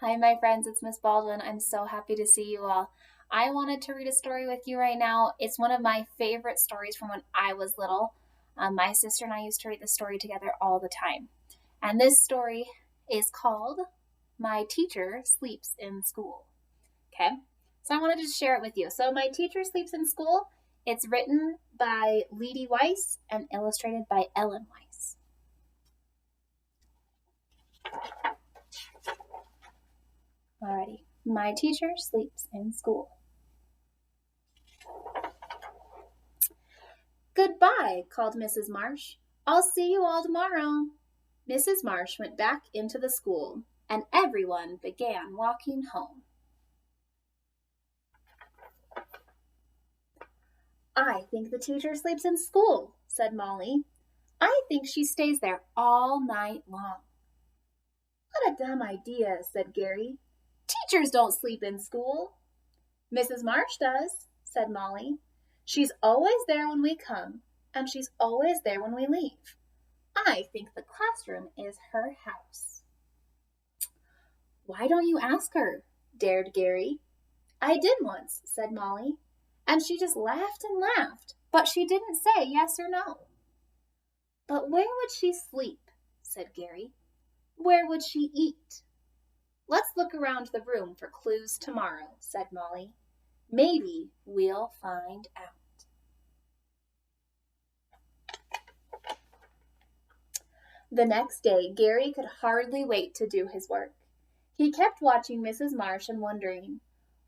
Hi, my friends, it's Miss Baldwin. I'm so happy to see you all. I wanted to read a story with you right now. It's one of my favorite stories from when I was little. My sister and I used to read this story together all the time. And this story is called My Teacher Sleeps in School. Okay, so I wanted to share it with you. So, My Teacher Sleeps in School, it's written by Leatie Weiss and illustrated by Ellen Weiss. Alrighty, My Teacher Sleeps in School. "Goodbye," called Mrs. Marsh. "I'll see you all tomorrow." Mrs. Marsh went back into the school, and everyone began walking home. "I think the teacher sleeps in school," said Molly. "I think she stays there all night long." "What a dumb idea," said Gary. "Teachers don't sleep in school." "Mrs. Marsh does," said Molly. "She's always there when we come, and she's always there when we leave. I think the classroom is her house." "Why don't you ask her?" dared Gary. "I did once," said Molly, "and she just laughed and laughed, but she didn't say yes or no." "But where would she sleep?" said Gary. "Where would she eat?" "Let's look around the room for clues tomorrow," said Molly. "Maybe we'll find out." The next day, Gary could hardly wait to do his work. He kept watching Mrs. Marsh and wondering,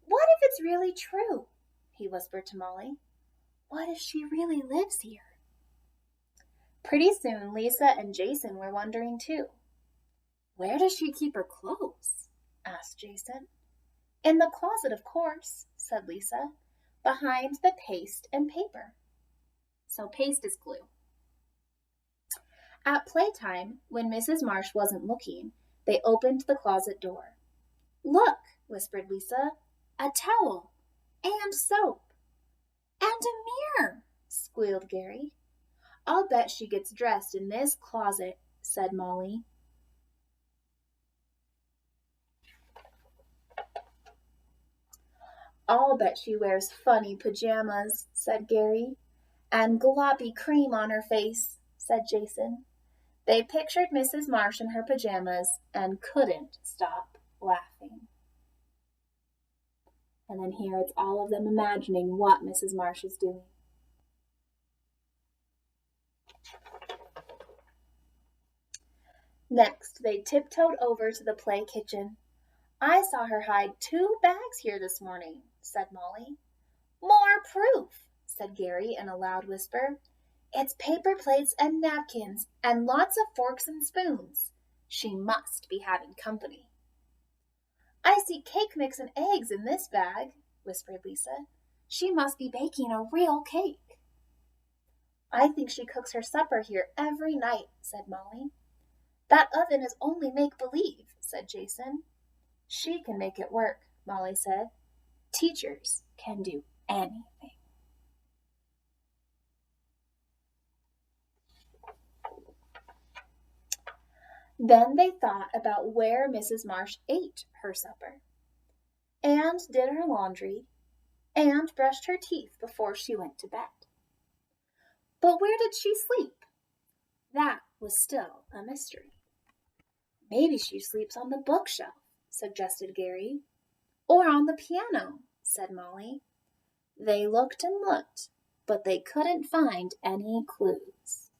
"What if it's really true?" he whispered to Molly. "What if she really lives here?" Pretty soon, Lisa and Jason were wondering too. "Where does she keep her clothes?" asked Jason. "In the closet, of course," said Lisa, "behind the paste and paper." So paste is glue. At playtime, when Mrs. Marsh wasn't looking, they opened the closet door. "Look," whispered Lisa, "a towel and soap." "And a mirror," squealed Gary. "I'll bet she gets dressed in this closet," said Molly. "I'll bet she wears funny pajamas," said Gary. "And gloppy cream on her face," said Jason. They pictured Mrs. Marsh in her pajamas and couldn't stop laughing. And then here it's all of them imagining what Mrs. Marsh is doing. Next, they tiptoed over to the play kitchen. "I saw her hide 2 bags here this morning," said Molly. "More proof," said Gary in a loud whisper. "It's paper plates and napkins and lots of forks and spoons. She must be having company." "I see cake mix and eggs in this bag," whispered Lisa. "She must be baking a real cake." "I think she cooks her supper here every night," said Molly. "That oven is only make-believe," said Jason. "She can make it work," Molly said. "Teachers can do anything." Then they thought about where Mrs. Marsh ate her supper, and did her laundry, and brushed her teeth before she went to bed. But where did she sleep? That was still a mystery. "Maybe she sleeps on the bookshelf," suggested Gary. "Or on the piano," said Molly. They looked and looked, but they couldn't find any clues.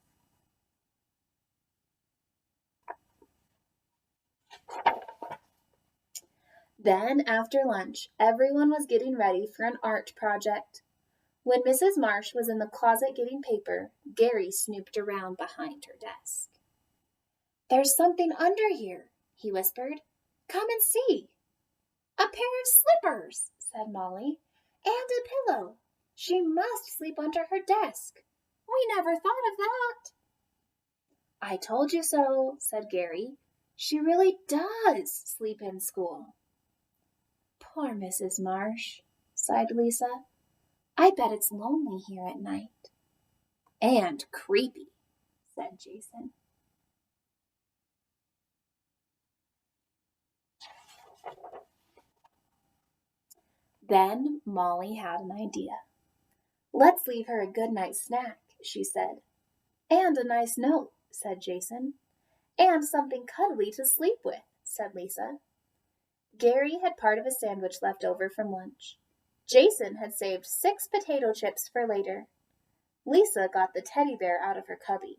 Then, after lunch, everyone was getting ready for an art project. When Mrs. Marsh was in the closet getting paper, Gary snooped around behind her desk. "There's something under here," he whispered. "Come and see." "A pair of slippers," said Molly, "and a pillow. She must sleep under her desk. We never thought of that." "I told you so," said Gary. "She really does sleep in school." "Poor Mrs. Marsh," sighed Lisa. "I bet it's lonely here at night." "And creepy," said Jason. Then Molly had an idea. "Let's leave her a good night snack," she said. "And a nice note," said Jason. "And something cuddly to sleep with," said Lisa. Gary had part of a sandwich left over from lunch. Jason had saved 6 potato chips for later. Lisa got the teddy bear out of her cubby.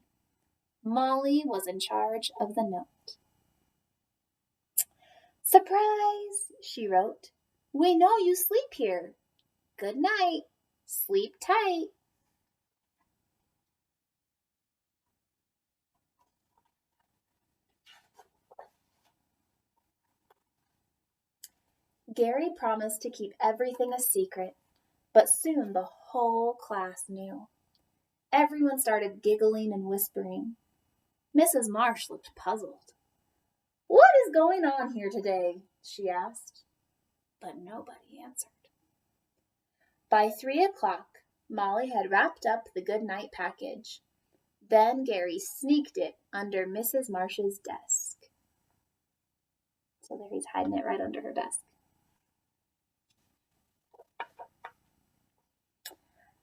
Molly was in charge of the note. "Surprise," she wrote. "We know you sleep here. Good night. Sleep tight." Gary promised to keep everything a secret, but soon the whole class knew. Everyone started giggling and whispering. Mrs. Marsh looked puzzled. "What is going on here today?" she asked. But nobody answered. By 3 o'clock, Molly had wrapped up the good night package. Then Gary sneaked it under Mrs. Marsh's desk. So there he's hiding it right under her desk.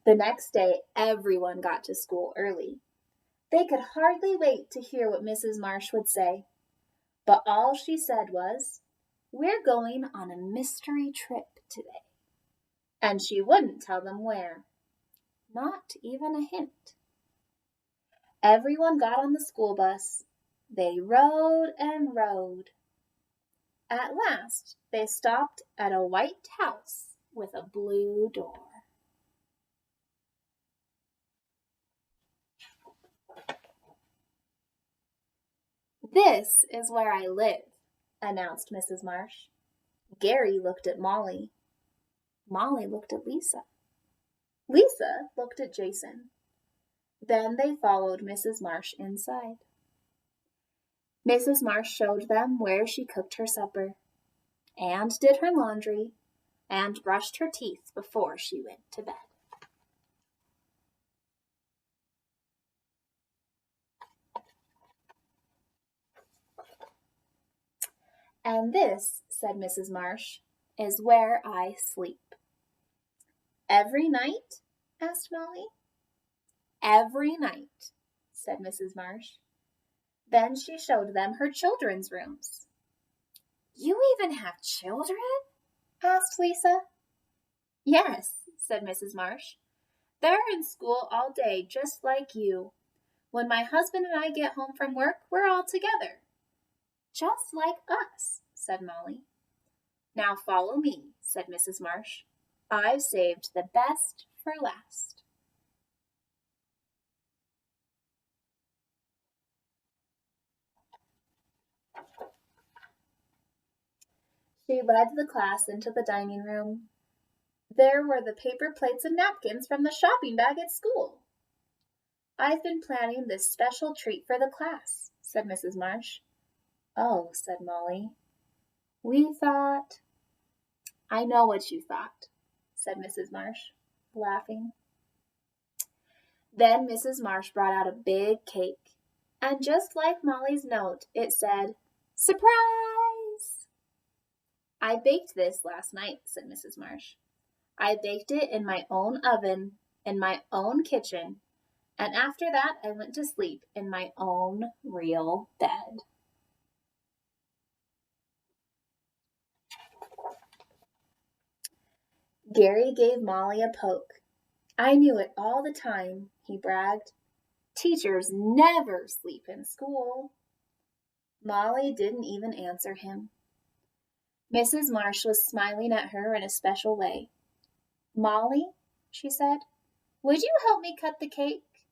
The next day, everyone got to school early. They could hardly wait to hear what Mrs. Marsh would say. But all she said was, "We're going on a mystery trip today." And she wouldn't tell them where. Not even a hint. Everyone got on the school bus. They rode and rode. At last, they stopped at a white house with a blue door. "This is where I live," announced Mrs. Marsh. Gary looked at Molly. Molly looked at Lisa. Lisa looked at Jason. Then they followed Mrs. Marsh inside. Mrs. Marsh showed them where she cooked her supper, and did her laundry, and brushed her teeth before she went to bed. "And this," said Mrs. Marsh, "is where I sleep." "Every night?" asked Molly. "Every night," said Mrs. Marsh. Then she showed them her children's rooms. "You even have children?" asked Lisa. "Yes," said Mrs. Marsh. "They're in school all day, just like you. When my husband and I get home from work, we're all together." "Just like us," said Molly. "Now follow me," said Mrs. Marsh. "I've saved the best for last." She led the class into the dining room. There were the paper plates and napkins from the shopping bag at school. "I've been planning this special treat for the class," said Mrs. Marsh. "Oh," said Molly. "We thought—" "I know what you thought," said Mrs. Marsh, laughing. Then Mrs. Marsh brought out a big cake, and just like Molly's note, it said, "Surprise!" "I baked this last night," said Mrs. Marsh. "I baked it in my own oven, in my own kitchen, and after that I went to sleep in my own real bed." Gary gave Molly a poke. "I knew it all the time," he bragged. "Teachers never sleep in school." Molly didn't even answer him. Mrs. Marsh was smiling at her in a special way. "Molly," she said, "would you help me cut the cake?"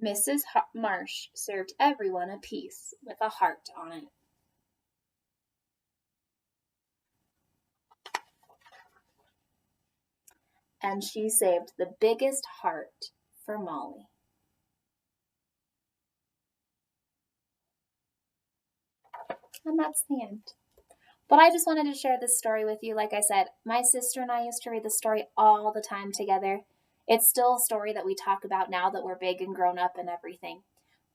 Mrs. Marsh served everyone a piece with a heart on it. And she saved the biggest heart for Molly. And that's the end. But I just wanted to share this story with you. Like I said, my sister and I used to read this story all the time together. It's still a story that we talk about now that we're big and grown up and everything.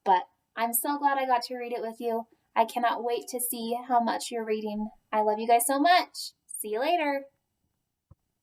But I'm so glad I got to read it with you. I cannot wait to see how much you're reading. I love you guys so much. See you later.